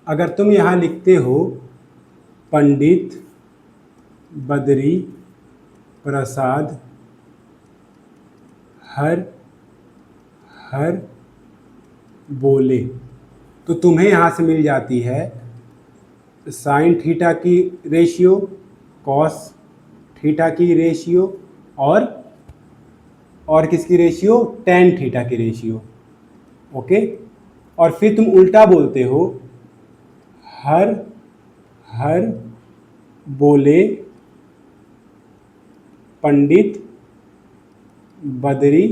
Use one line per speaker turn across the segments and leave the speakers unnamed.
अगर तुम यहाँ लिखते हो पंडित बद्री प्रसाद हर हर बोले, तो तुम्हें यहाँ से मिल जाती है साइन थीटा की रेशियो, कॉस थीटा की रेशियो और किसकी रेशियो, टेन थीटा की रेशियो। ओके, और फिर तुम उल्टा बोलते हो हर हर बोले पंडित बद्री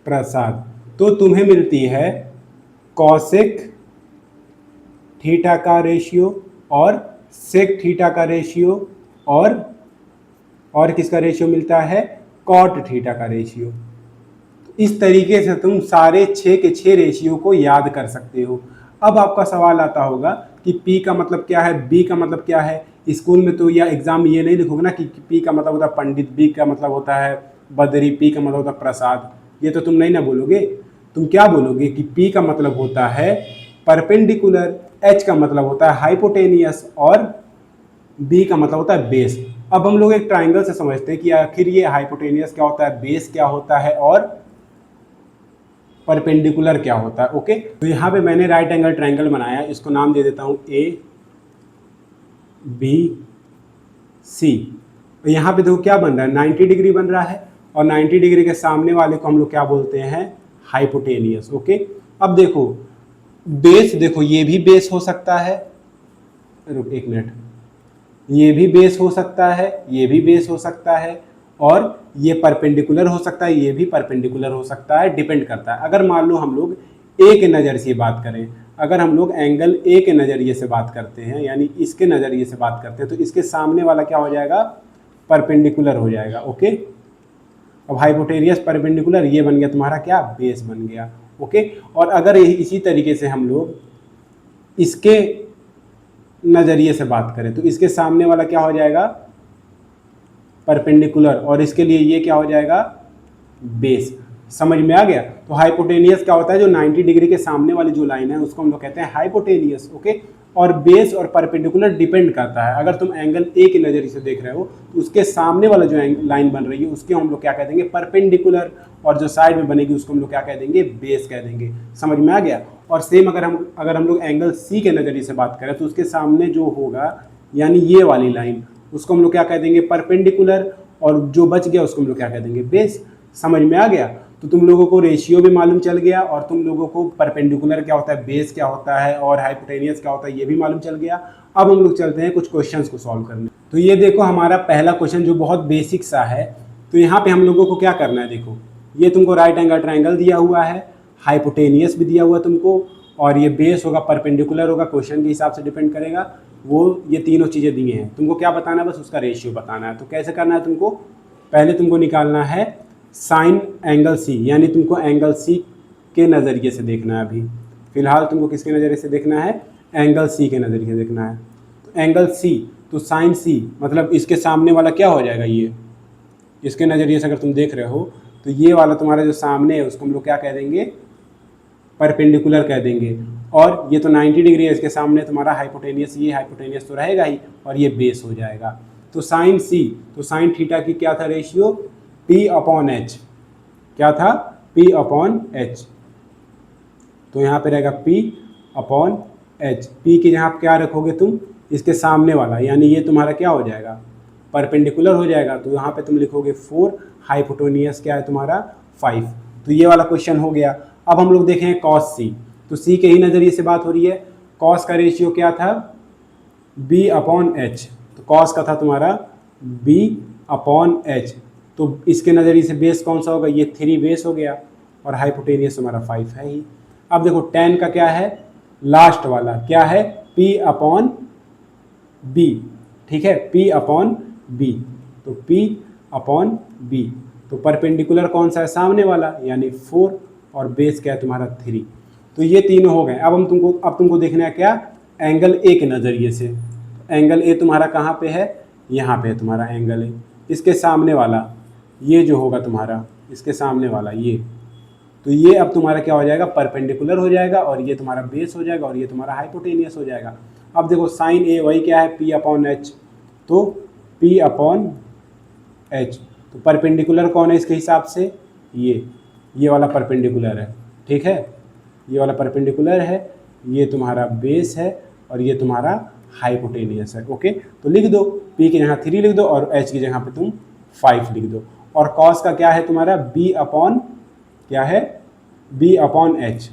प्रसाद, तो तुम्हें मिलती है कॉसेक थीटा का रेशियो और सेक थीटा का रेशियो और किसका रेशियो मिलता है, कॉट थीटा का रेशियो। तो इस तरीके से तुम सारे 6 के 6 रेशियो को याद कर सकते हो। अब आपका सवाल आता होगा कि P का मतलब क्या है, B का मतलब क्या है। स्कूल में तो या एग्जाम में ये नहीं लिखोगे ना कि P का मतलब होता है पंडित, B का मतलब होता है बद्री, P का मतलब होता है प्रसाद, ये तो तुम नहीं ना बोलोगे। तुम क्या बोलोगे कि P का मतलब होता है परपेंडिकुलर, H का मतलब होता है हाइपोटेनियस और B का मतलब होता है बेस। अब हम लोग एक ट्राइंगल से समझते हैं कि आखिर ये हाइपोटेनियस क्या होता है, बेस क्या होता है और परपेंडिकुलर क्या होता है। ओके, तो यहाँ पे मैंने राइट एंगल ट्राइंगल बनाया, इसको नाम दे देता हूँ A B C। यहाँ पे देखो क्या बन रहा है, 90 डिग्री बन रहा है और 90 डिग्री के सामने वाले को हम लोग क्या बोलते हैं, हाइपोटेनियस। ओके, अब देखो बेस, देखो ये भी बेस हो सकता है, रुक एक मिनट, ये भी बेस हो सकता है, ये भी बेस हो सकता है और ये परपेंडिकुलर हो सकता है, ये भी परपेंडिकुलर हो सकता है, डिपेंड करता है। अगर मान लो हम लोग ए के नज़रिए से बात करें, अगर हम लोग एंगल ए के नज़रिए से बात करते हैं, यानी इसके नज़रिए से बात करते हैं, तो इसके सामने वाला क्या हो जाएगा, परपेंडिकुलर हो जाएगा। ओके, अब हाइपोटेनियस परपेंडिकुलर, ये बन गया तुम्हारा क्या, बेस बन गया। ओके, और अगर इसी तरीके से हम लोग इसके नज़रिए से बात करें तो इसके सामने वाला क्या हो जाएगा, परपेंडिकुलर, और इसके लिए ये क्या हो जाएगा, बेस। समझ में आ गया। तो हाइपोटेनियस क्या होता है, जो 90 डिग्री के सामने वाली जो लाइन है उसको हम लोग कहते हैं हाइपोटेनियस। ओके, और बेस और परपेंडिकुलर डिपेंड करता है। अगर तुम एंगल ए के नज़रिए से देख रहे हो तो उसके सामने वाला जो लाइन बन रही है उसके हम लोग क्या कह देंगे, परपेंडिकुलर, और जो साइड में बनेगी उसको हम लोग क्या कह देंगे, बेस कह देंगे। समझ में आ गया। और सेम अगर हम लोग एंगल सी के नज़रिए से बात करें तो उसके सामने जो होगा, यानी ये वाली लाइन, उसको हम लोग क्या कह देंगे, परपेंडिकुलर, और जो बच गया उसको हम लोग क्या कह देंगे, बेस। समझ में आ गया। तो तुम लोगों को रेशियो भी मालूम चल गया और तुम लोगों को परपेंडिकुलर क्या होता है, बेस क्या होता है और हाइपोटेनियस क्या होता है, ये भी मालूम चल गया। अब हम लोग चलते हैं कुछ क्वेश्चंस को सॉल्व करने। तो ये देखो हमारा पहला क्वेश्चन जो बहुत बेसिक सा है। तो यहाँ पे हम लोगों को क्या करना है, देखो ये तुमको राइट एंगल ट्राइंगल दिया हुआ है, हाइपोटेनियस भी दिया हुआ तुमको, और ये बेस होगा, परपेंडिकुलर होगा, क्वेश्चन के हिसाब से डिपेंड करेगा वो, ये तीनों चीज़ें दी हैं। तुमको क्या बताना है, बस उसका रेशियो बताना है। तो कैसे करना है तुमको, पहले तुमको निकालना है साइन एंगल सी, यानी तुमको एंगल सी के नज़रिए से देखना है। अभी फिलहाल तुमको किसके नज़रिए से देखना है, एंगल सी के नज़रिए से देखना है। तो एंगल सी, तो साइन सी मतलब इसके सामने वाला क्या हो जाएगा, ये इसके नज़रिए से अगर तुम देख रहे हो तो ये वाला तुम्हारा जो सामने है उसको हम लोग क्या कह देंगे, परपेंडिकुलर कह देंगे। और ये तो 90 डिग्री है, इसके सामने तुम्हारा हाइपोटेनियस, ये हाइपोटेनियस तो रहेगा ही, और ये बेस हो जाएगा। तो साइन सी, तो साइन थीटा की क्या था रेशियो, P/H, क्या था, P/H। तो यहाँ पे रहेगा P/H। P की जहाँ क्या रखोगे तुम, इसके सामने वाला, यानी ये तुम्हारा क्या हो जाएगा, परपेंडिकुलर हो जाएगा। तो यहाँ पे तुम लिखोगे 4, हाइपोटेनियस क्या है तुम्हारा 5। तो ये वाला क्वेश्चन हो गया। अब हम लोग देखें कॉस सी, तो सी के ही नज़रिए से बात हो रही है। कॉस का रेशियो क्या था, B/H। तो कॉस का था तुम्हारा B/H। तो इसके नज़रिए से बेस कौन सा होगा, ये 3 बेस हो गया, और हाइपोटेनियस तुम्हारा 5 है ही। अब देखो tan का क्या है, लास्ट वाला क्या है, P/B, ठीक है, P/B। तो P/B, तो परपेंडिकुलर कौन सा है, सामने वाला, यानी 4, और बेस क्या है तुम्हारा 3। तो ये तीनों हो गए। अब तुमको देखना है क्या, एंगल ए के नज़रिए से। एंगल ए तुम्हारा कहाँ पे है, यहाँ पे है तुम्हारा एंगल ए। इसके सामने वाला ये जो होगा तुम्हारा, इसके सामने वाला ये, तो ये अब तुम्हारा क्या हो जाएगा, परपेंडिकुलर हो जाएगा, और ये तुम्हारा बेस हो जाएगा, और ये तुम्हारा हाइपोटेनियस हो जाएगा। अब देखो साइन ए वही क्या है, पी अपॉन एच, तो पी अपॉन एच, तो परपेंडिकुलर कौन है इसके हिसाब से, ये वाला परपेंडिकुलर है, ठीक है, ये वाला परपेंडिकुलर है, ये तुम्हारा बेस है, और ये तुम्हारा हाइपोटेनियस है। ओके, तो लिख दो, p की जगह 3 लिख दो और h की जगह पे तुम 5 लिख दो। और cos का क्या है तुम्हारा, b अपॉन क्या है, b अपॉन h,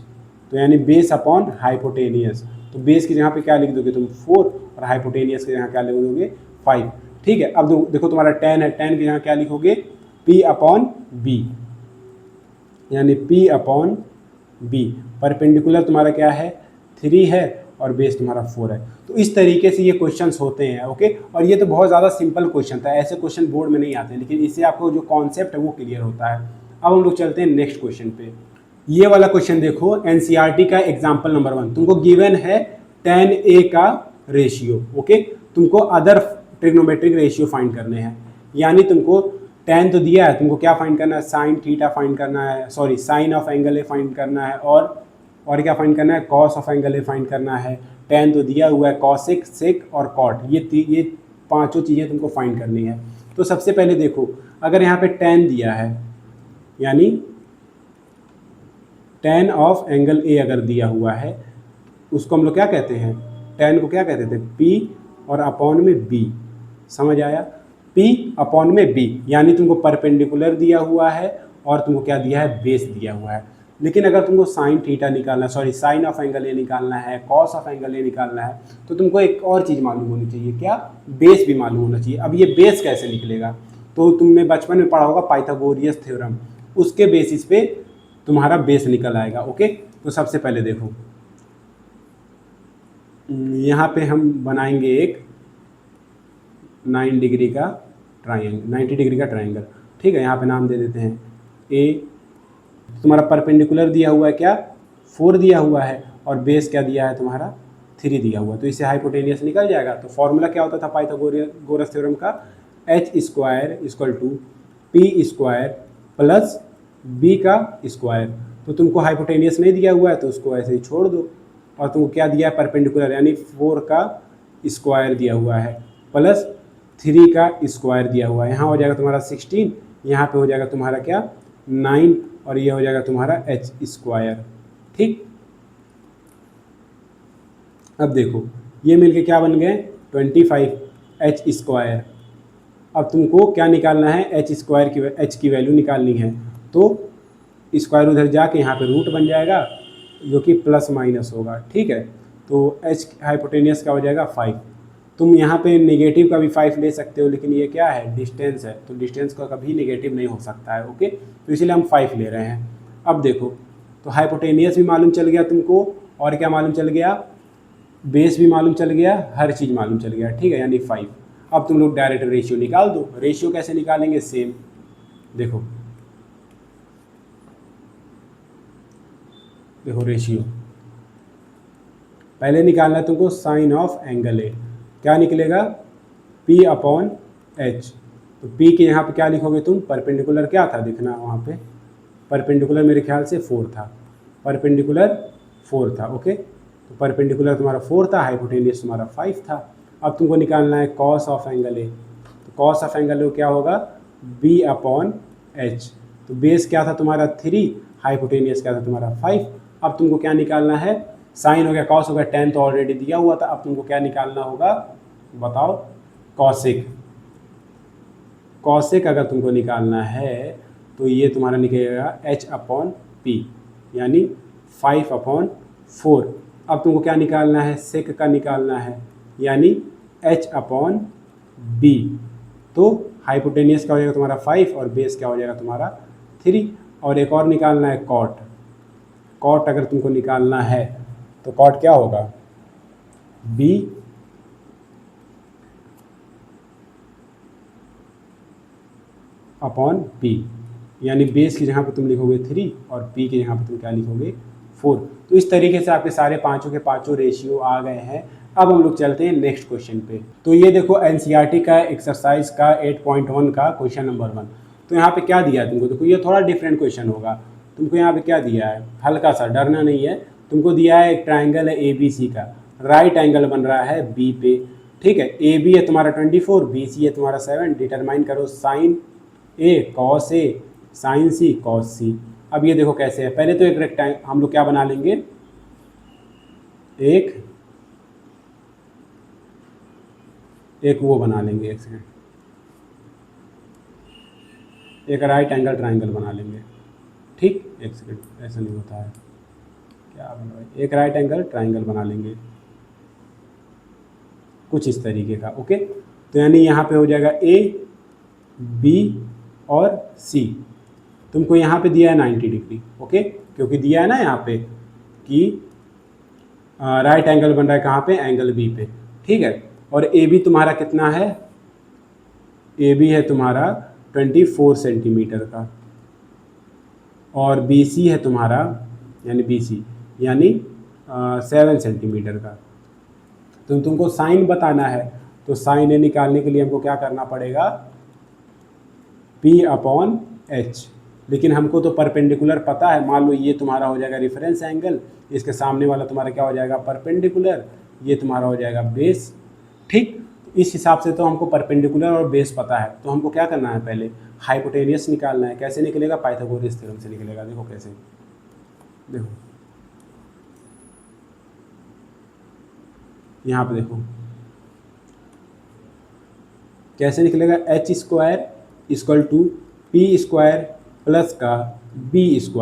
तो यानी बेस अपॉन हाइपोटेनियस, तो बेस की जगह पे क्या लिख दोगे तुम 4, और हाइपोटेनियस की जगह क्या लिख दोगे 5, ठीक है। अब देखो तुम्हारा tan है, tan की जगह क्या लिखोगे, p अपॉन b, यानी p अपॉन b, परपेंडिकुलर तुम्हारा क्या है 3 है, और बेस तुम्हारा 4 है। तो इस तरीके से ये क्वेश्चंस होते हैं। ओके, और ये तो बहुत ज़्यादा सिंपल क्वेश्चन था, ऐसे क्वेश्चन बोर्ड में नहीं आते, लेकिन इससे आपको जो कॉन्सेप्ट है वो क्लियर होता है। अब हम लोग चलते हैं नेक्स्ट क्वेश्चन पे। ये वाला क्वेश्चन देखो, एनसीईआरटी का एग्जाम्पल नंबर 1, तुमको गिवन है tan a का रेशियो। ओके, तुमको अदर ट्रिग्नोमेट्रिक रेशियो फाइंड करने हैं, यानी तुमको tan तो दिया है, तुमको क्या फाइंड करना है, साइन थीटा फाइंड करना है, sorry sine of angle A find करना है, और क्या फाइंड करना है, cos of angle A find करना है, tan तो दिया हुआ है, कॉसेक, सेक और कॉट, ये पांचों चीज़ें तुमको फाइंड करनी है। तो सबसे पहले देखो, अगर यहाँ पे tan दिया है, यानी tan ऑफ एंगल ए अगर दिया हुआ है, उसको हम लोग क्या कहते हैं, tan को क्या कहते थे, P और अपॉन में B, समझ आया, P अपॉन में B, यानी तुमको परपेंडिकुलर दिया हुआ है और तुमको क्या दिया है, बेस दिया हुआ है। लेकिन अगर तुमको साइन थीटा निकालना है, sorry sine of angle A निकालना है, कॉस ऑफ एंगल ए निकालना है, तो तुमको एक और चीज़ मालूम होनी चाहिए, क्या, बेस भी मालूम होना चाहिए। अब ये बेस कैसे निकलेगा, तो तुमने बचपन में पढ़ा होगा पाइथागोरियस थ्योरम, उसके बेसिस पे तुम्हारा बेस निकल आएगा। ओके, तो सबसे पहले देखो यहाँ पे हम बनाएंगे एक 90 डिग्री का ट्राइंगल, ठीक है। यहाँ पे नाम दे देते हैं ए, तुम्हारा परपेंडिकुलर दिया हुआ है क्या, 4 दिया हुआ है, और बेस क्या दिया है तुम्हारा 3 दिया हुआ, तो इससे हाइपोटेनियस निकल जाएगा। तो फॉर्मूला क्या होता था पाइथागोरस थ्योरम का, h square equal to P square plus b का स्क्वायर। तो तुमको हाइपोटेनियस नहीं दिया हुआ है तो उसको ऐसे ही छोड़ दो, और तुमको क्या दिया है, परपेंडिकुलर, यानी 4 का स्क्वायर दिया हुआ है प्लस 3 का स्क्वायर दिया हुआ है। यहाँ हो जाएगा तुम्हारा 16, यहाँ पे हो जाएगा तुम्हारा क्या 9, और ये हो जाएगा तुम्हारा h स्क्वायर, ठीक। अब देखो ये मिलके क्या बन गए 25 h स्क्वायर। अब तुमको क्या निकालना है, h स्क्वायर की h की वैल्यू निकालनी है, तो स्क्वायर उधर जाके यहाँ पे रूट बन जाएगा जो कि प्लस माइनस होगा, ठीक है। तो h हाइपोटेनियस का हो जाएगा 5। तुम यहाँ पे नेगेटिव का भी 5 ले सकते हो, लेकिन ये क्या है, डिस्टेंस है, तो डिस्टेंस का कभी नेगेटिव नहीं हो सकता है। ओके, तो इसीलिए हम 5 ले रहे हैं। अब देखो, तो हाइपोटेनियस भी मालूम चल गया तुमको, और क्या मालूम चल गया, बेस भी मालूम चल गया, हर चीज़ मालूम चल गया, ठीक है, यानी 5। अब तुम लोग डायरेक्ट रेशियो निकाल दो। रेशियो कैसे निकालेंगे, सेम देखो रेशियो पहले निकालना है तुमको, साइन ऑफ एंगल ए, क्या निकलेगा, P अपॉन H। तो P के यहाँ पे क्या लिखोगे तुम, परपेंडिकुलर क्या था, देखना वहाँ पे परपेंडिकुलर मेरे ख्याल से 4 था, परपेंडिकुलर 4 था। ओके, तो परपेंडिकुलर तुम्हारा 4 था, हाइपोटेनियस तुम्हारा 5 था। अब तुमको निकालना है कॉस ऑफ एंगल ए, तो कॉस ऑफ एंगल ए क्या होगा, B अपॉन H। तो बेस क्या था तुम्हारा 3, हाइपोटेनियस क्या था तुम्हारा 5। अब तुमको क्या निकालना है, साइन हो गया, कॉस हो गया, tan तो ऑलरेडी दिया हुआ था। अब तुमको क्या निकालना होगा, बताओ, कॉसेक। कॉसेक अगर तुमको निकालना है तो ये तुम्हारा निकलेगा h अपॉन पी, यानी 5 अपॉन 4। अब तुमको क्या निकालना है, सेक का निकालना है, यानी h अपॉन बी। तो हाइपोटेनियस का हो जाएगा तुम्हारा 5 और बेस क्या हो जाएगा तुम्हारा 3। और एक और निकालना है कॉट। कॉट अगर तुमको निकालना है तो कॉट क्या होगा, b अपॉन p, यानी बेस की जगह पे तुम लिखोगे 3 और p की जगह पे तुम क्या लिखोगे 4। तो इस तरीके से आपके सारे पांचों के पांचों रेशियो आ गए हैं। अब हम लोग चलते हैं नेक्स्ट क्वेश्चन पे। तो ये देखो एनसीईआरटी का एक्सरसाइज का 8.1 का क्वेश्चन नंबर 1। तो यहाँ पे क्या दिया है तुमको, देखो ये थोड़ा डिफरेंट क्वेश्चन होगा। तुमको यहाँ पे क्या दिया है, हल्का सा डरना नहीं है, तुमको दिया है एक ट्राइंगल है ABC का, राइट एंगल बन रहा है B पे, ठीक है। AB है तुम्हारा 24, BC है तुम्हारा 7, डिटरमाइन करो sine A cos A sine C cos C। अब ये देखो कैसे है, पहले तो एक रेक्टेंगल हम लोग क्या बना लेंगे, एक वो बना लेंगे, एक सेकेंड, एक राइट एंगल ट्राइंगल बना लेंगे, ठीक, एक सेकेंड, ऐसा नहीं होता है, क्या बना रहा है, एक राइट एंगल ट्राइंगल बना लेंगे कुछ इस तरीके का, ओके। तो यानी यहाँ पे हो जाएगा A B और C, तुमको यहाँ पे दिया है 90 डिग्री, ओके, क्योंकि दिया है ना यहाँ पे कि राइट एंगल बन रहा है कहाँ पे, एंगल B पे, ठीक है। और AB तुम्हारा कितना है, AB है तुम्हारा 24 सेंटीमीटर का, और BC है तुम्हारा यानी BC यानी 7 सेंटीमीटर का। तो तुमको साइन बताना है, तो साइन ए निकालने के लिए हमको क्या करना पड़ेगा, P/H, लेकिन हमको तो परपेंडिकुलर पता है, मान लो ये तुम्हारा हो जाएगा रेफरेंस एंगल, इसके सामने वाला तुम्हारा क्या हो जाएगा, परपेंडिकुलर, ये तुम्हारा हो जाएगा बेस, ठीक। इस हिसाब से तो हमको परपेंडिकुलर और बेस पता है, तो हमको क्या करना है, पहले हाइपोटेनियस निकालना है। कैसे निकलेगा, पाइथागोरस थ्योरम से निकलेगा। देखो कैसे, देखो यहाँ पे देखो कैसे निकलेगा, H² equal to P² plus का B²। तो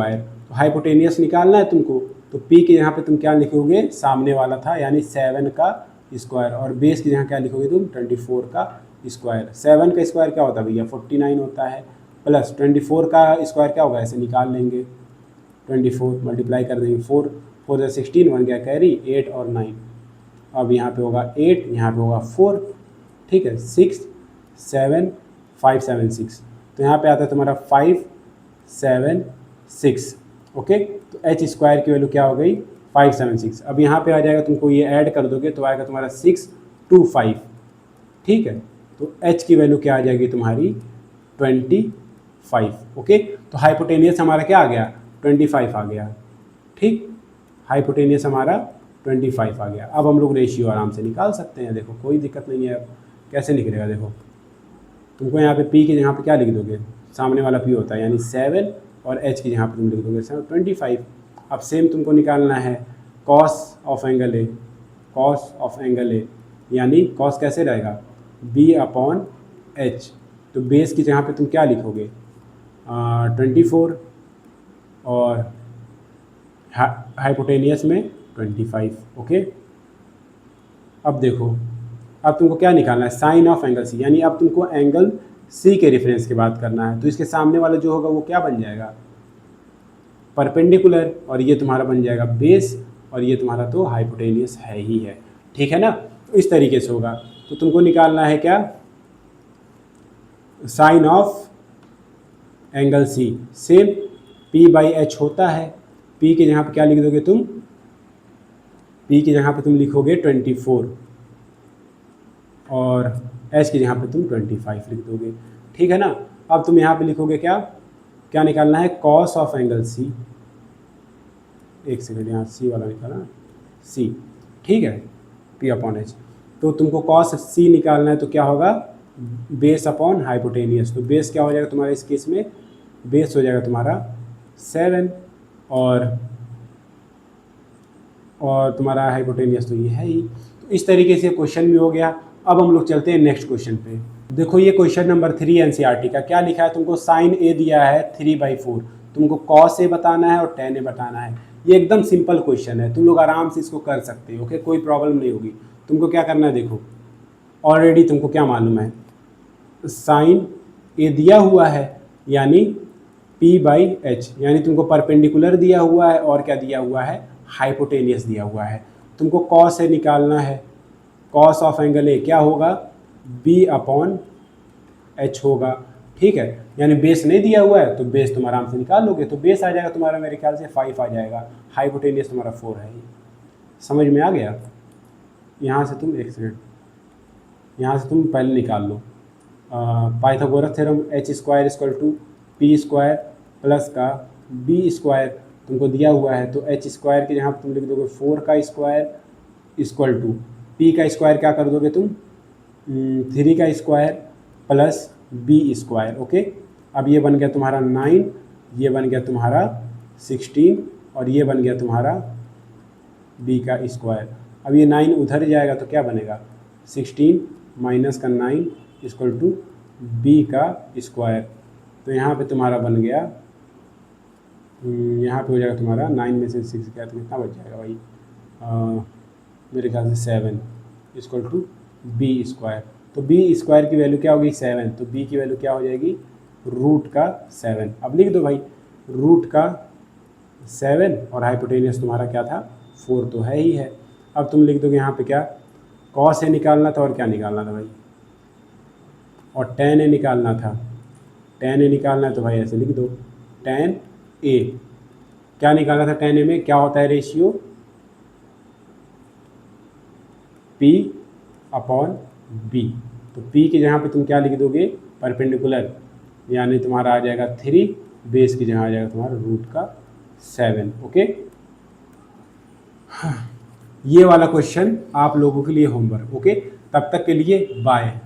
हाइपोटेनियस निकालना है तुमको, तो P के यहाँ पे तुम क्या लिखोगे, सामने वाला था यानी 7 का स्क्वायर, और बेस के यहाँ क्या लिखोगे तुम, 24 का स्क्वायर। 7 का स्क्वायर क्या होता है भैया, 49 होता है, प्लस 24 का स्क्वायर क्या होगा, ऐसे निकाल लेंगे, 24 मल्टीप्लाई कर देंगे, 4 4 16 बन गया कैरी, 8 और 9, अब यहाँ पे होगा 8, यहाँ पे होगा 4, ठीक है, 6 7 5 7 6, तो यहाँ पे आता है तुम्हारा 5 7 6, ओके। तो H² की वैल्यू क्या हो गई, 5 7 6। अब यहाँ पे आ जाएगा, तुमको ये ऐड कर दोगे तो आएगा तुम्हारा 6 2 5, ठीक है। तो H की वैल्यू क्या आ जाएगी तुम्हारी 25, ओके। तो हाइपोटेनियस हमारा क्या आ गया, 25 आ गया, ठीक, हाइपोटेनियस हमारा 25 आ गया। अब हम लोग रेशियो आराम से निकाल सकते हैं, देखो कोई दिक्कत नहीं है। अब कैसे निकलेगा, देखो तुमको यहाँ पे P के जहाँ पे क्या लिख दोगे, सामने वाला P होता है यानी 7, और H की जहाँ पे तुम लिख दोगे 25। अब सेम तुमको निकालना है cos of angle A, cos of angle A यानी कॉस कैसे रहेगा, B/H। तो बेस की जहाँ पे तुम क्या लिखोगे 24, और हाइपोटेनियस में 25, ओके। अब देखो, अब तुमको क्या निकालना है, साइन ऑफ एंगल C, यानी अब तुमको एंगल C के रेफरेंस की बात करना है। तो इसके सामने वाला जो होगा वो क्या बन जाएगा, परपेंडिकुलर, और ये तुम्हारा बन जाएगा बेस, और ये तुम्हारा तो हाइपोटेनियस है ही है, ठीक है ना। तो इस तरीके से होगा। तो तुमको निकालना है क्या, sine of angle C, same P/H होता है, P के जहाँ पे क्या लिख दोगे तुम, P के जहाँ पे तुम लिखोगे 24, और H के जहाँ पे तुम 25 लिख दोगे, ठीक है ना। अब तुम यहाँ पे लिखोगे क्या, क्या निकालना है, कॉस ऑफ एंगल C, एक सेकेंड, यहाँ C वाला निकालना, C, ठीक है, P/H। तो तुमको कॉस C निकालना है, तो क्या होगा, बेस अपॉन हाइपोटेनियस। तो बेस क्या हो जाएगा तुम्हारा इस केस में, बेस हो जाएगा तुम्हारा 7, और तुम्हारा हाइपोटेनियस तो ये है ही। तो इस तरीके से क्वेश्चन भी हो गया। अब हम लोग चलते हैं नेक्स्ट क्वेश्चन पे। देखो ये क्वेश्चन नंबर 3 एनसीईआरटी का, क्या लिखा है, तुमको साइन ए दिया है 3/4, तुमको कॉस ए बताना है और टेन ए बताना है। ये एकदम सिंपल क्वेश्चन है, तुम लोग आराम से इसको कर सकते हो, ओके, कोई प्रॉब्लम नहीं होगी। तुमको क्या करना है, देखो ऑलरेडी तुमको क्या मालूम है, साइन ए दिया हुआ है यानी P/H, यानी तुमको परपेंडिकुलर दिया हुआ है, और क्या दिया हुआ है, हाइपोटेनियस दिया हुआ है। तुमको कॉस ए निकालना है, कॉस ऑफ एंगल ए क्या होगा, B/H होगा, ठीक है। यानी बेस नहीं दिया हुआ है तो बेस तुम आराम से निकाल लोगे, तो बेस आ जाएगा तुम्हारा मेरे ख्याल से 5 आ जाएगा, हाइपोटेनियस तुम्हारा 4 है। समझ में आ गया। यहाँ से तुम एक सेकेंड, यहाँ से तुम पहले निकाल लो Pythagoras theorem, H² = P² plus का बी स्क्वायर तुमको दिया हुआ है, तो एच स्क्वायर के जहाँ तुम लिख दोगे 4 का स्क्वायर इक्वल टू पी का स्क्वायर क्या कर दोगे तुम 3 का square plus B square. Okay, अब ये बन गया तुम्हारा 9, ये बन गया तुम्हारा 16 और ये बन गया तुम्हारा बी का स्क्वायर। अब ये 9 उधर जाएगा तो क्या बनेगा 16 माइनस का 9 इक्वल टू बी का स्क्वायर। तो यहाँ पे तुम्हारा बन गया, यहाँ पे हो जाएगा तुम्हारा 9 में से 6 गया तो कितना बच जाएगा भाई, मेरे ख्याल से 7 इक्वल टू बी स्क्वायर। तो बी स्क्वायर की वैल्यू क्या होगी 7, तो बी की वैल्यू क्या हो जाएगी रूट का 7। अब लिख दो भाई रूट का 7 और हाइपोटेनियस तुम्हारा क्या था 4 तो है ही है। अब तुम लिख दोगे यहाँ पे क्या कॉस ए निकालना था और क्या निकालना था भाई, और tan ए निकालना था। tan ए निकालना है तो भाई ऐसे लिख दो tan ए, क्या निकालना था tan ए में, क्या होता है रेशियो P अपॉन B। तो P के जहाँ पे तुम क्या लिख दोगे परपेंडिकुलर, यानी तुम्हारा आ जाएगा 3, बेस की जगह आ जाएगा तुम्हारा रूट का 7। ओके, ये वाला क्वेश्चन आप लोगों के लिए होमवर्क। ओके, तब तक के लिए बाय।